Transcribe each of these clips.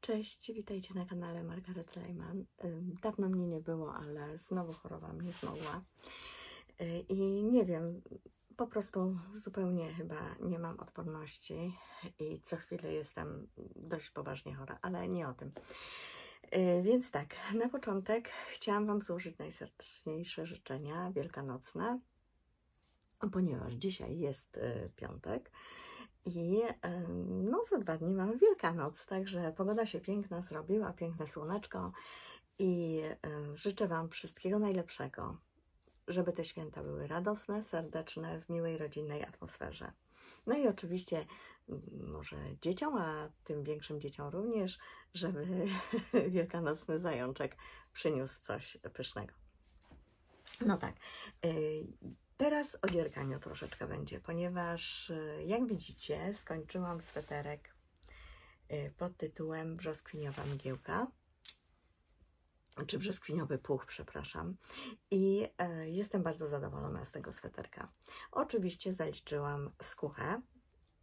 Cześć, witajcie na kanale Margaret Lejman. Dawno mnie nie było, ale znowu choroba mnie zmogła. I nie wiem, po prostu zupełnie chyba nie mam odporności i co chwilę jestem dość poważnie chora, ale nie o tym. Więc tak, na początek chciałam Wam złożyć najserdeczniejsze życzenia wielkanocne, ponieważ dzisiaj jest piątek. I no za 2 dni mamy Wielkanoc, także pogoda się piękna zrobiła, piękne słoneczko i życzę Wam wszystkiego najlepszego, żeby te święta były radosne, serdeczne, w miłej, rodzinnej atmosferze. No i oczywiście może dzieciom, a tym większym dzieciom również, żeby wielkanocny zajączek przyniósł coś pysznego. No tak. Teraz o dzierganiu troszeczkę będzie, ponieważ jak widzicie skończyłam sweterek pod tytułem Brzoskwiniowa mgiełka, czy brzoskwiniowy puch, przepraszam, i jestem bardzo zadowolona z tego sweterka. Oczywiście zaliczyłam skóchę,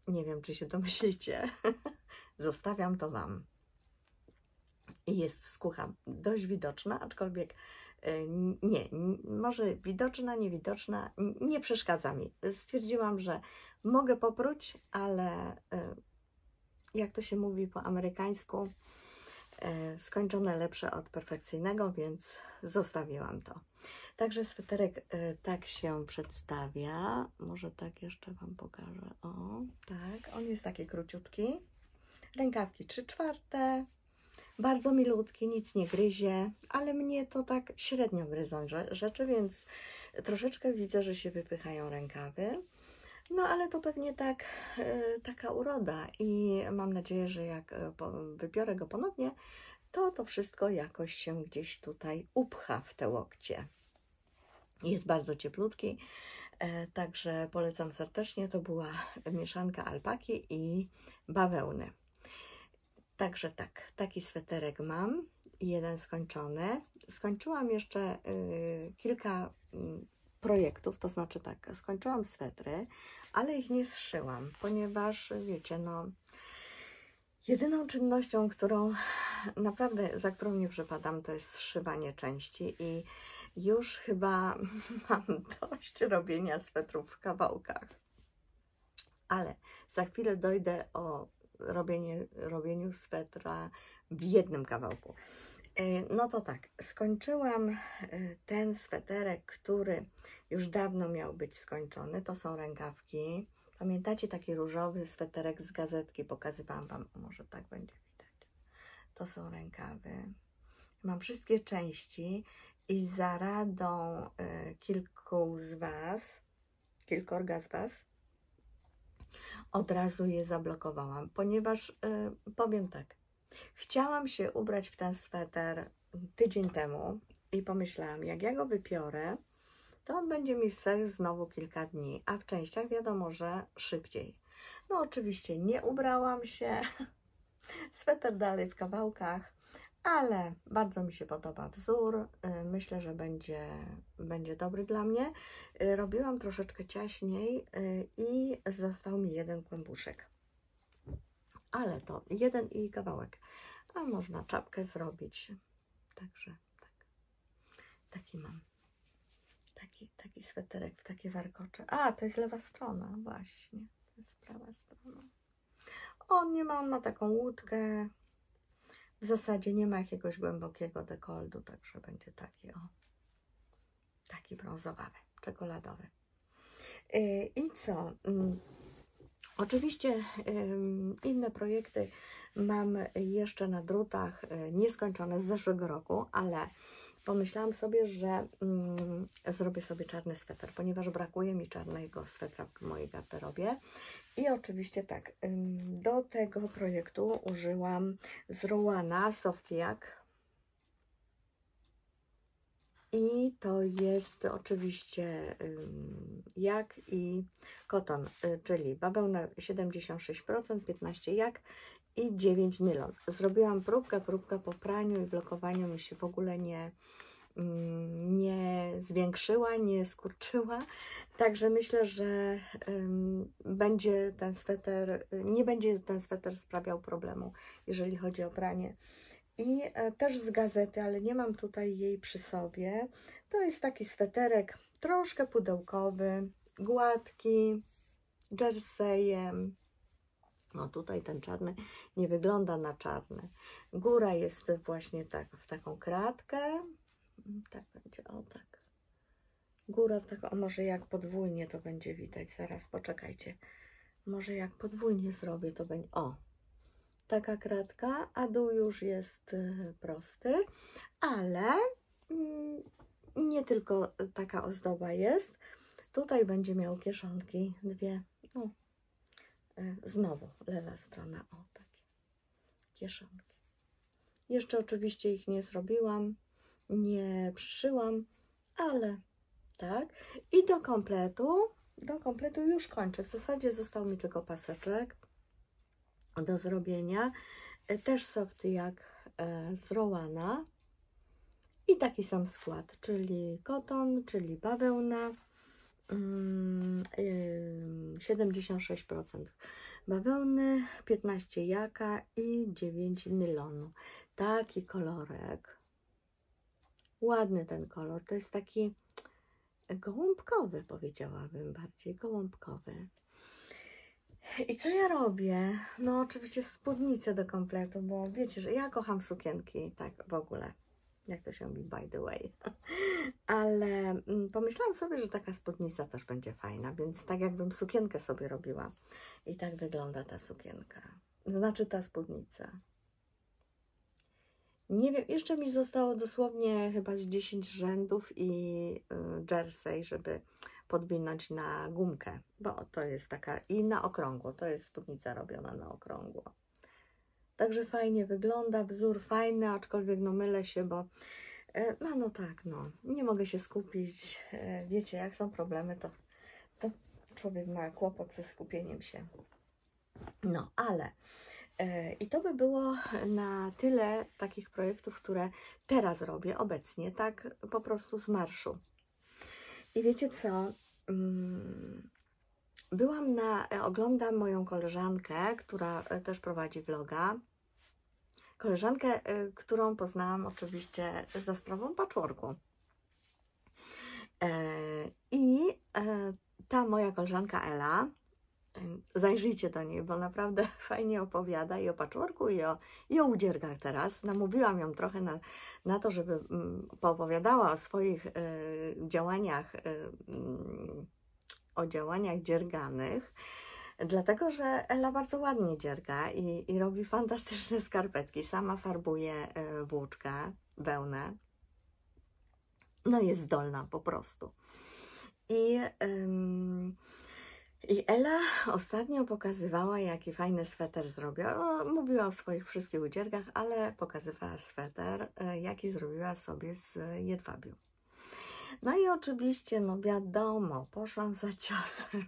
nie wiem czy się domyślicie, zostawiam to Wam. I jest skócha dość widoczna, aczkolwiek nie, może widoczna, niewidoczna, nie przeszkadza mi. Stwierdziłam, że mogę popróć, ale jak to się mówi po amerykańsku, skończone lepsze od perfekcyjnego, więc zostawiłam to. Także sweterek tak się przedstawia. Może tak jeszcze Wam pokażę. O, tak, on jest taki króciutki. Rękawki 3/4. Bardzo milutki, nic nie gryzie, ale mnie to tak średnio gryzą rzeczy, więc troszeczkę widzę, że się wypychają rękawy. No ale to pewnie tak, taka uroda i mam nadzieję, że jak wybiorę go ponownie, to wszystko jakoś się gdzieś tutaj upcha w te łokcie. Jest bardzo cieplutki, także polecam serdecznie. To była mieszanka alpaki i bawełny. Także tak, taki sweterek mam, jeden skończony. Skończyłam jeszcze kilka projektów, to znaczy tak, skończyłam swetry, ale ich nie zszyłam, ponieważ wiecie, no jedyną czynnością, naprawdę, za którą nie przepadam, to jest zszywanie części i już chyba mam dość robienia swetrów w kawałkach. Ale za chwilę dojdę o robieniu swetra w jednym kawałku. No to tak, skończyłam ten sweterek, który już dawno miał być skończony. To są rękawki. Pamiętacie taki różowy sweterek z gazetki? Pokazywałam Wam, może tak będzie widać. To są rękawy. Mam wszystkie części i za radą kilkorga z Was, od razu je zablokowałam, ponieważ powiem tak, chciałam się ubrać w ten sweter tydzień temu i pomyślałam, jak ja go wypiorę, to on będzie mi sech znowu kilka dni, a w częściach wiadomo, że szybciej. No oczywiście nie ubrałam się, sweter dalej w kawałkach, ale bardzo mi się podoba wzór, myślę, że będzie dobry dla mnie. Robiłam troszeczkę ciaśniej i został mi jeden kłębuszek, ale to jeden i kawałek, a można czapkę zrobić, także tak, taki mam, taki sweterek w takie warkocze. A, to jest lewa strona, właśnie, to jest prawa strona. On ma taką łódkę. W zasadzie nie ma jakiegoś głębokiego dekoltu, także będzie taki brązowawy, czekoladowy. I co? Oczywiście inne projekty mam jeszcze na drutach nieskończone z zeszłego roku, ale pomyślałam sobie, że zrobię sobie czarny sweter, ponieważ brakuje mi czarnego swetra w mojej garderobie. I oczywiście tak, do tego projektu użyłam z Rowana Softiak. I to jest oczywiście jak i koton, czyli bawełna 76%, 15% jak i 9% nylon. Zrobiłam próbkę po praniu i blokowaniu mi się w ogóle nie zwiększyła, nie skurczyła. Także myślę, że będzie ten sweter, nie będzie ten sweter sprawiał problemu, jeżeli chodzi o pranie. I też z gazety, ale nie mam tutaj jej przy sobie. To jest taki sweterek troszkę pudełkowy, gładki, jerseyem. No tutaj ten czarny nie wygląda na czarny. Góra jest właśnie tak, w taką kratkę. Tak będzie, o tak. Góra w taką, może jak podwójnie to będzie widać. Zaraz poczekajcie. Może jak podwójnie zrobię, to będzie, o. Taka kratka, a dół już jest prosty, ale nie tylko taka ozdoba jest. Tutaj będzie miał kieszonki, dwie, no, znowu lewa strona, o takie kieszonki. Jeszcze oczywiście ich nie zrobiłam, nie przyszyłam, ale tak. I do kompletu już kończę. W zasadzie został mi tylko paseczek do zrobienia, też softy jak z Rowana i taki sam skład, czyli koton, czyli bawełna, 76% bawełny, 15 jaka i 9 nylonu. Taki kolorek, ładny ten kolor, to jest taki gołąbkowy, powiedziałabym, bardziej gołąbkowy. I co ja robię? No oczywiście spódnicę do kompletu, bo wiecie, że ja kocham sukienki, tak w ogóle, jak to się mówi, by the way. Ale pomyślałam sobie, że taka spódnica też będzie fajna, więc tak jakbym sukienkę sobie robiła. I tak wygląda ta sukienka, znaczy ta spódnica. Nie wiem, jeszcze mi zostało dosłownie chyba z 10 rzędów i jersey, żeby podwinąć na gumkę, bo to jest taka i na okrągło, to jest spódnica robiona na okrągło. Także fajnie wygląda, wzór fajny, aczkolwiek no mylę się, bo no tak, no, nie mogę się skupić, wiecie, jak są problemy, to człowiek ma kłopot ze skupieniem się. No, ale i to by było na tyle takich projektów, które teraz robię obecnie, tak po prostu z marszu. I wiecie co? Oglądam moją koleżankę, która też prowadzi vloga. Koleżankę, którą poznałam oczywiście za sprawą patchworku. I ta moja koleżanka Ela, zajrzyjcie do niej, bo naprawdę fajnie opowiada i o patchworku, i o udziergach teraz. Namówiłam ją trochę na to, żeby poopowiadała o swoich działaniach, o działaniach dzierganych, dlatego że Ela bardzo ładnie dzierga i robi fantastyczne skarpetki. Sama farbuje włóczkę, wełnę. No jest zdolna po prostu. I Ela ostatnio pokazywała, jaki fajny sweter zrobiła. Mówiła o swoich wszystkich udziergach, ale pokazywała sweter, jaki zrobiła sobie z jedwabiu. No i oczywiście, no wiadomo, poszłam za ciosem.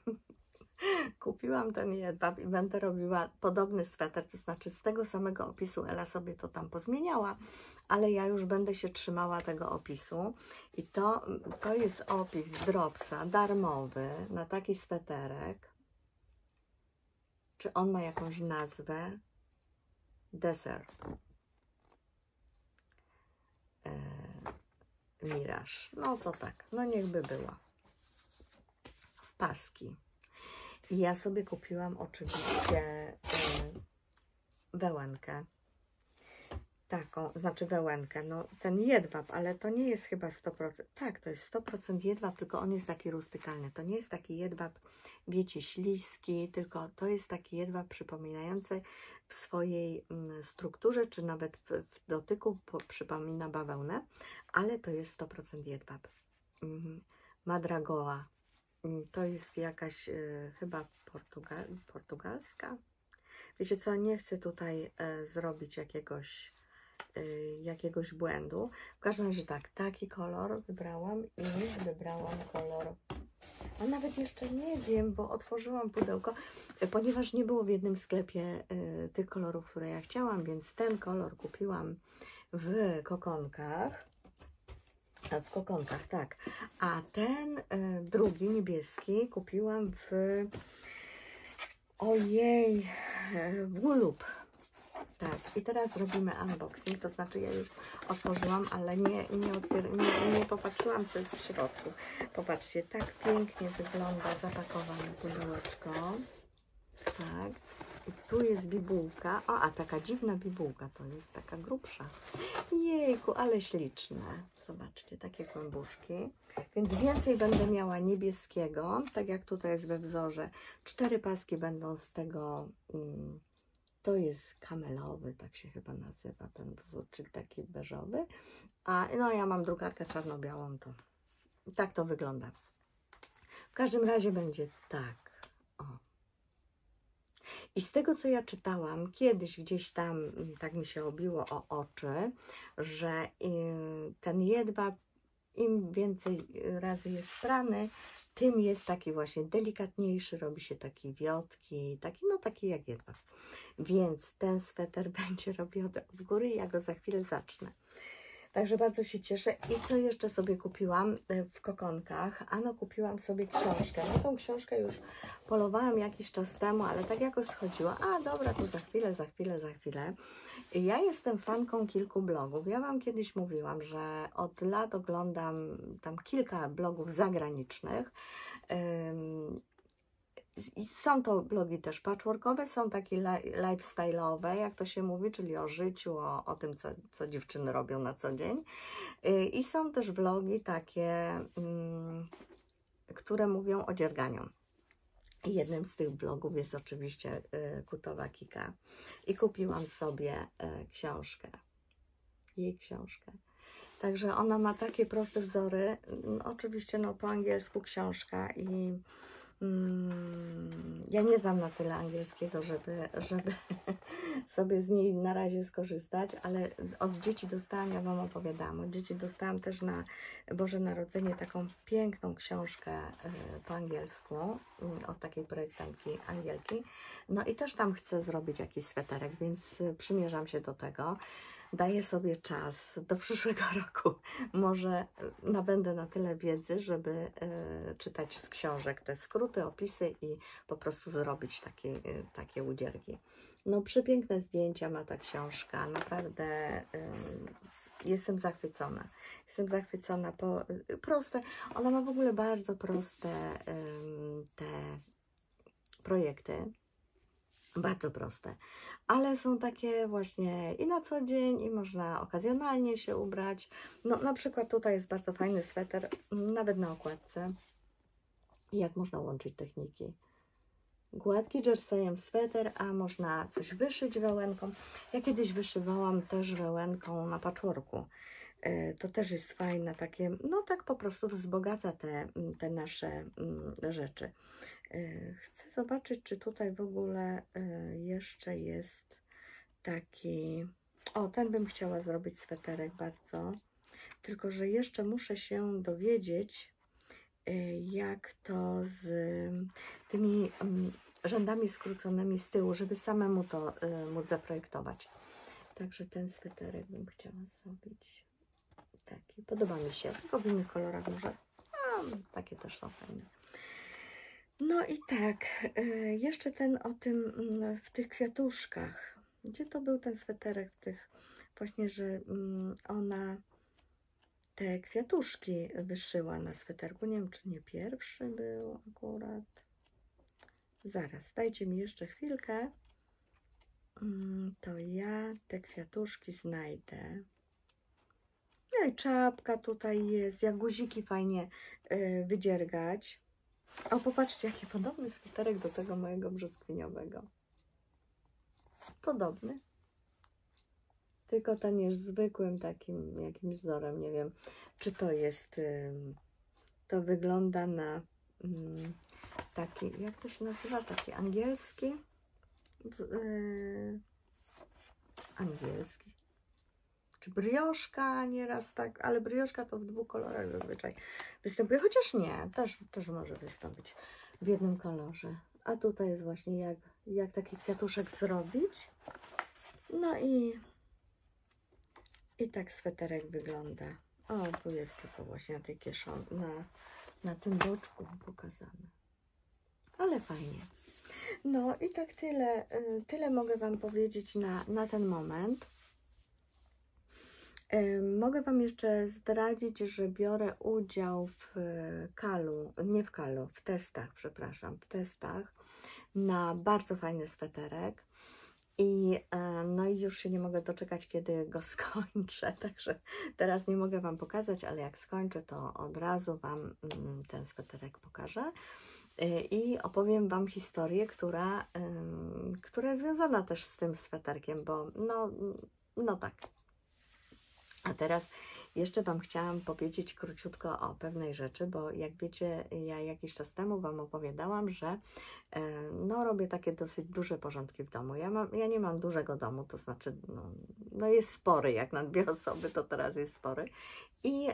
Kupiłam ten jedwab i będę robiła podobny sweter, to znaczy z tego samego opisu. Ela sobie to tam pozmieniała, ale ja już będę się trzymała tego opisu. I to jest opis z Dropsa, darmowy, na taki sweterek. Czy on ma jakąś nazwę? Desert. Mirage. No to tak, no niechby była. W paski. I ja sobie kupiłam oczywiście wełenkę. Taką, znaczy wełenkę, no ten jedwab, ale to nie jest chyba 100%. Tak, to jest 100% jedwab, tylko on jest taki rustykalny. To nie jest taki jedwab, wiecie, śliski, tylko to jest taki jedwab przypominający w swojej strukturze, czy nawet w dotyku przypomina bawełnę, ale to jest 100% jedwab. Madragoa. To jest jakaś chyba portugalska. Wiecie co, nie chcę tutaj zrobić jakiegoś błędu. W każdym razie tak, taki kolor wybrałam i wybrałam kolor, a nawet jeszcze nie wiem, bo otworzyłam pudełko, ponieważ nie było w jednym sklepie tych kolorów, które ja chciałam, więc ten kolor kupiłam w kokonkach. A w kokonkach, tak. A ten drugi, niebieski, kupiłam w... Ojej, w Gulub. Tak, i teraz robimy unboxing, to znaczy ja już otworzyłam, ale nie popatrzyłam, co jest w środku. Popatrzcie, tak pięknie wygląda zapakowane pudełeczko. Tak, i tu jest bibułka. O, a taka dziwna bibułka, to jest taka grubsza. Jejku, ale śliczne. Zobaczcie, takie kłębuszki. Więc więcej będę miała niebieskiego, tak jak tutaj jest we wzorze. 4 paski będą z tego... To jest kamelowy, tak się chyba nazywa ten wzór, czyli taki beżowy. A no ja mam drukarkę czarno-białą, to tak to wygląda. W każdym razie będzie tak. O. I z tego, co ja czytałam, kiedyś gdzieś tam tak mi się obiło o oczy, że ten jedwab, im więcej razy jest prany, tym jest taki właśnie delikatniejszy, robi się taki wiotki, taki jak jedwab. Więc ten sweter będzie robiony od góry i ja go za chwilę zacznę. Także bardzo się cieszę. I co jeszcze sobie kupiłam w kokonkach? Ano, kupiłam sobie książkę. Na tą książkę już polowałam jakiś czas temu, ale tak jakoś schodziła. A dobra, to za chwilę. Ja jestem fanką kilku blogów. Ja Wam kiedyś mówiłam, że od lat oglądam tam kilka blogów zagranicznych. I są to blogi też patchworkowe, są takie lifestyle'owe, jak to się mówi, czyli o życiu, o tym, co dziewczyny robią na co dzień. I są też vlogi takie, które mówią o dzierganiu. I jednym z tych blogów jest oczywiście Kutowa Kika. I kupiłam sobie książkę, jej książkę. Także ona ma takie proste wzory, oczywiście no, po angielsku książka i ja nie znam na tyle angielskiego, żeby sobie z niej na razie skorzystać, ale od dzieci dostałam, ja Wam opowiadałam, od dzieci dostałam też na Boże Narodzenie taką piękną książkę po angielsku od takiej projektantki Angielki. No i też tam chcę zrobić jakiś sweterek, więc przymierzam się do tego. Daję sobie czas do przyszłego roku. Może nabędę na tyle wiedzy, żeby czytać z książek te skróty, opisy i po prostu zrobić takie udziergi. No przepiękne zdjęcia ma ta książka. Naprawdę jestem zachwycona. Jestem zachwycona. Proste. Ona ma w ogóle bardzo proste te projekty. Bardzo proste, ale są takie właśnie i na co dzień, i można okazjonalnie się ubrać. No na przykład tutaj jest bardzo fajny sweter, nawet na okładce. Jak można łączyć techniki? Gładki jerseyem sweter, a można coś wyszyć wełenką. Ja kiedyś wyszywałam też wełenką na patchworku. To też jest fajne, takie, no tak po prostu wzbogaca te nasze rzeczy. Chcę zobaczyć, czy tutaj w ogóle jeszcze jest taki... O, ten bym chciała zrobić sweterek bardzo. Tylko że jeszcze muszę się dowiedzieć, jak to z tymi rzędami skróconymi z tyłu, żeby samemu to móc zaprojektować. Także ten sweterek bym chciała zrobić. Taki, podoba mi się. Tylko w innych kolorach może. A, takie też są fajne. No i tak, jeszcze ten o tym, w tych kwiatuszkach. Gdzie to był ten sweterek w tych, właśnie, że ona te kwiatuszki wyszyła na sweterku. Nie wiem, czy nie pierwszy był akurat. Zaraz, dajcie mi jeszcze chwilkę. To ja te kwiatuszki znajdę. No i czapka tutaj jest, jak guziki fajnie wydziergać. O, popatrzcie, jaki podobny sweterek do tego mojego brzoskwiniowego. Podobny. Tylko ten jest zwykłym takim jakimś wzorem. Nie wiem, czy to jest... To wygląda na taki... Jak to się nazywa? Taki angielski? Angielski. Czy brioszka nieraz tak, ale brioszka to w dwóch kolorach zazwyczaj występuje, chociaż nie, też może wystąpić w jednym kolorze. A tutaj jest właśnie jak taki kwiatuszek zrobić. No i tak sweterek wygląda. O, tu jest tylko właśnie na tej na tym boczku pokazane. Ale fajnie. No i tak tyle mogę Wam powiedzieć na ten moment. Mogę Wam jeszcze zdradzić, że biorę udział w testach, przepraszam, w testach na bardzo fajny sweterek. No i już się nie mogę doczekać, kiedy go skończę, także teraz nie mogę Wam pokazać, ale jak skończę, to od razu Wam ten sweterek pokażę i opowiem Wam historię, która jest związana też z tym sweterkiem, bo no tak. A teraz jeszcze Wam chciałam powiedzieć króciutko o pewnej rzeczy, bo jak wiecie, ja jakiś czas temu Wam opowiadałam, że no, robię takie dosyć duże porządki w domu. Ja nie mam dużego domu, to znaczy no jest spory, jak na 2 osoby, to teraz jest spory. I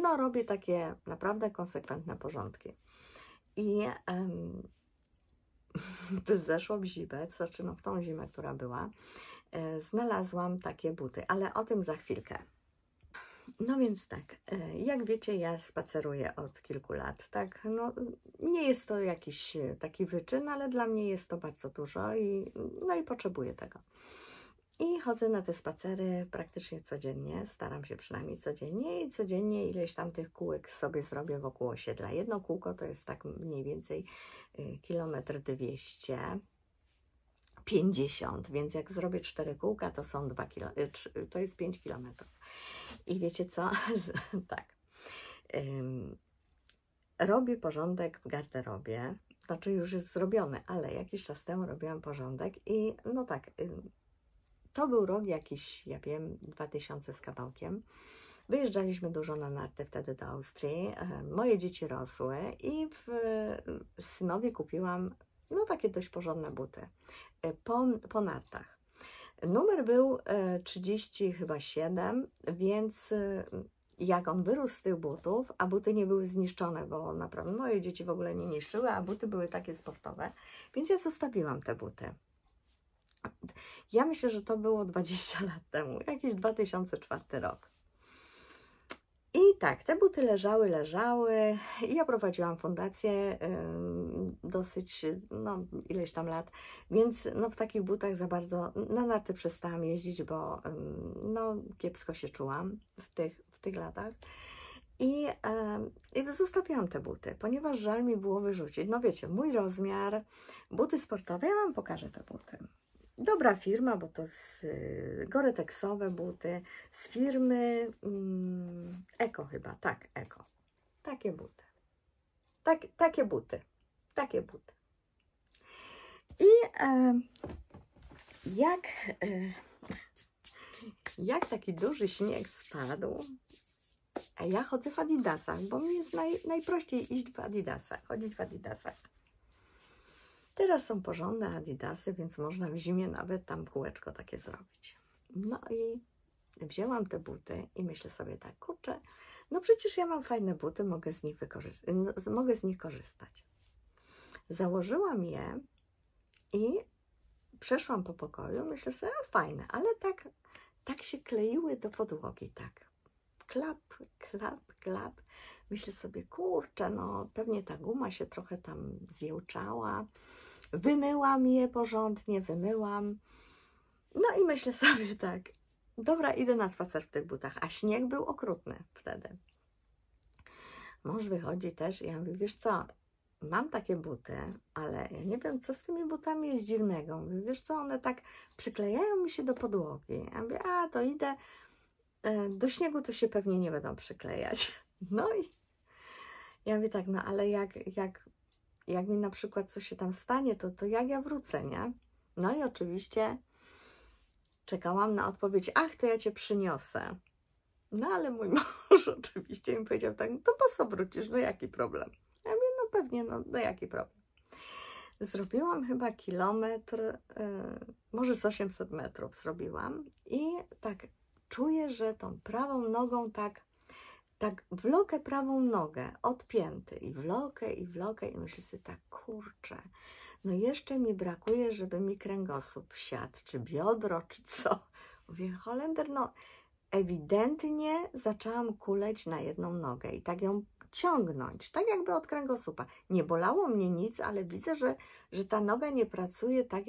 no, robię takie naprawdę konsekwentne porządki. I w zeszłą zimę, to znaczy no, w tą zimę, która była, znalazłam takie buty, ale o tym za chwilkę. No więc tak, jak wiecie, ja spaceruję od kilku lat, tak, no nie jest to jakiś taki wyczyn, ale dla mnie jest to bardzo dużo i potrzebuję tego. I chodzę na te spacery praktycznie codziennie, staram się przynajmniej codziennie i codziennie ileś tam tych kółek sobie zrobię wokół osiedla. Jedno kółko to jest tak mniej więcej 1,250 km, więc jak zrobię 4 kółka, to są 2 km, to jest 5 km. I wiecie co? Tak. Robię porządek w garderobie, znaczy już jest zrobione, ale jakiś czas temu robiłam porządek i no tak, to był rok jakiś, ja wiem, 2000 z kawałkiem. Wyjeżdżaliśmy dużo na narty wtedy do Austrii. Moje dzieci rosły i synowi kupiłam no takie dość porządne buty po nartach. Numer był 37, więc jak on wyrósł z tych butów, a buty nie były zniszczone, bo naprawdę moje dzieci w ogóle nie niszczyły, a buty były takie sportowe, więc ja zostawiłam te buty. Ja myślę, że to było 20 lat temu, jakiś 2004 rok. I tak, te buty leżały i ja prowadziłam fundację dosyć, no ileś tam lat, więc no w takich butach za bardzo na narty przestałam jeździć, bo no kiepsko się czułam w tych latach. I zostawiłam te buty, ponieważ żal mi było wyrzucić. No wiecie, mój rozmiar, buty sportowe, ja Wam pokażę te buty. Dobra firma, bo to goretexowe buty z firmy Eko chyba, tak, Eko. Takie buty. Takie buty. I jak taki duży śnieg spadł, a ja chodzę w adidasach, bo mi jest najprościej iść w adidasach, chodzić w adidasach. Teraz są porządne adidasy, więc można w zimie nawet tam kółeczko takie zrobić. No i wzięłam te buty i myślę sobie tak, kurczę, no przecież ja mam fajne buty, mogę z nich korzystać. Założyłam je i przeszłam po pokoju, myślę sobie, fajne, ale tak się kleiły do podłogi, tak. Klap, klap, klap. Myślę sobie, kurczę, no pewnie ta guma się trochę tam zjełczała. Wymyłam je porządnie, No i myślę sobie tak, dobra, idę na spacer w tych butach, a śnieg był okrutny wtedy. Mąż wychodzi też i ja mówię, wiesz co, mam takie buty, ale ja nie wiem, co z tymi butami jest dziwnego. Mówię, wiesz co, one tak przyklejają mi się do podłogi. Ja mówię, a to idę, do śniegu to się pewnie nie będą przyklejać. No i ja mówię tak, no ale jak mi na przykład coś się tam stanie, to jak ja wrócę, nie? No i oczywiście czekałam na odpowiedź, ach, to ja Cię przyniosę. No ale mój mąż oczywiście mi powiedział tak, no to po co wrócisz, no jaki problem? Ja mówię, no pewnie, no jaki problem? Zrobiłam chyba kilometr, może z 800 metrów zrobiłam i tak czuję, że tą prawą nogą tak wlokę prawą nogę od pięty i wlokę i myślę sobie tak, kurczę, no jeszcze mi brakuje, żeby mi kręgosłup siadł, czy biodro, czy co. Mówię, Holender, no ewidentnie zaczęłam kuleć na jedną nogę i tak ją ciągnąć, tak jakby od kręgosłupa. Nie bolało mnie nic, ale widzę, że ta noga nie pracuje tak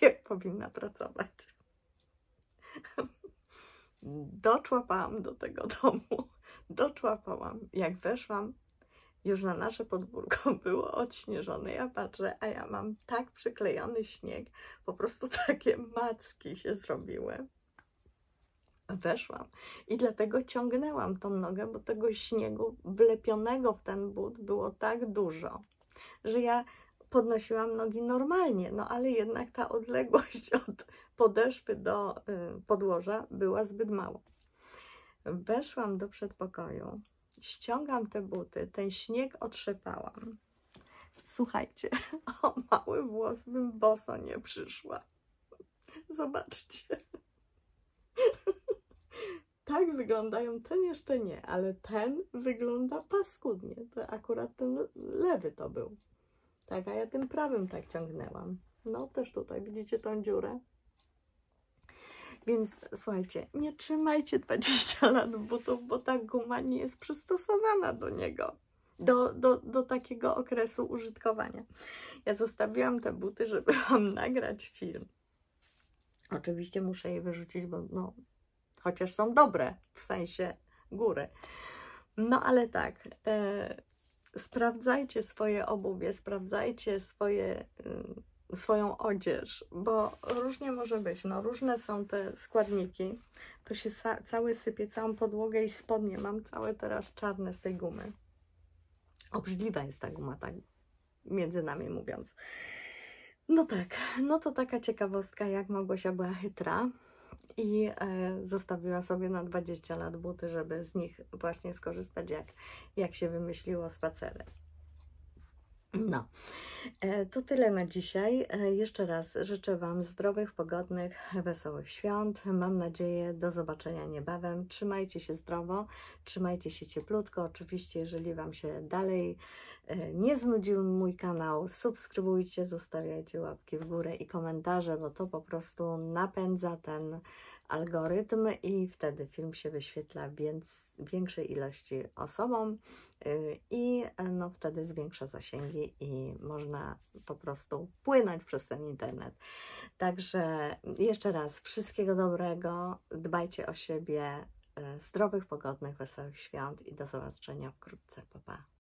jak powinna pracować. Doczłapałam do tego domu, doczłapałam. Jak weszłam, już na nasze podwórko było odśnieżone. Ja patrzę, a ja mam tak przyklejony śnieg, po prostu takie macki się zrobiły. Weszłam i dlatego ciągnęłam tą nogę, bo tego śniegu wlepionego w ten but było tak dużo, że ja podnosiłam nogi normalnie, no ale jednak ta odległość od podeszwy do podłoża była zbyt mała. Weszłam do przedpokoju, ściągam te buty, ten śnieg otrzepałam. Słuchajcie, o mały włos bym boso nie przyszła. Zobaczcie. Tak wyglądają, ten jeszcze nie, ale ten wygląda paskudnie. To akurat ten lewy to był. Tak, a ja tym prawym tak ciągnęłam. No też tutaj, widzicie tą dziurę? Więc słuchajcie, nie trzymajcie 20 lat butów, bo ta guma nie jest przystosowana do niego. Do takiego okresu użytkowania. Ja zostawiłam te buty, żeby wam nagrać film. Oczywiście muszę je wyrzucić, bo no, chociaż są dobre, w sensie góry. No ale tak, sprawdzajcie swoje obuwie, sprawdzajcie swoją odzież, bo różnie może być, no różne są te składniki. To się całe sypie, całą podłogę i spodnie mam całe teraz czarne z tej gumy. Obrzydliwa jest ta guma, tak między nami mówiąc. No tak, no to taka ciekawostka, jak Małgosia była chytra i zostawiła sobie na 20 lat buty, żeby z nich właśnie skorzystać, jak się wymyśliło spacery. No, to tyle na dzisiaj. Jeszcze raz życzę wam zdrowych, pogodnych, wesołych świąt. Mam nadzieję, do zobaczenia niebawem. Trzymajcie się zdrowo, trzymajcie się cieplutko. Oczywiście, jeżeli wam się dalej nie znudził mój kanał, subskrybujcie, zostawiajcie łapki w górę i komentarze, bo to po prostu napędza ten algorytm i wtedy film się wyświetla większej ilości osobom i no, wtedy zwiększa zasięgi i można po prostu płynąć przez ten internet. Także jeszcze raz wszystkiego dobrego, dbajcie o siebie, zdrowych, pogodnych, wesołych świąt i do zobaczenia wkrótce. Pa, pa.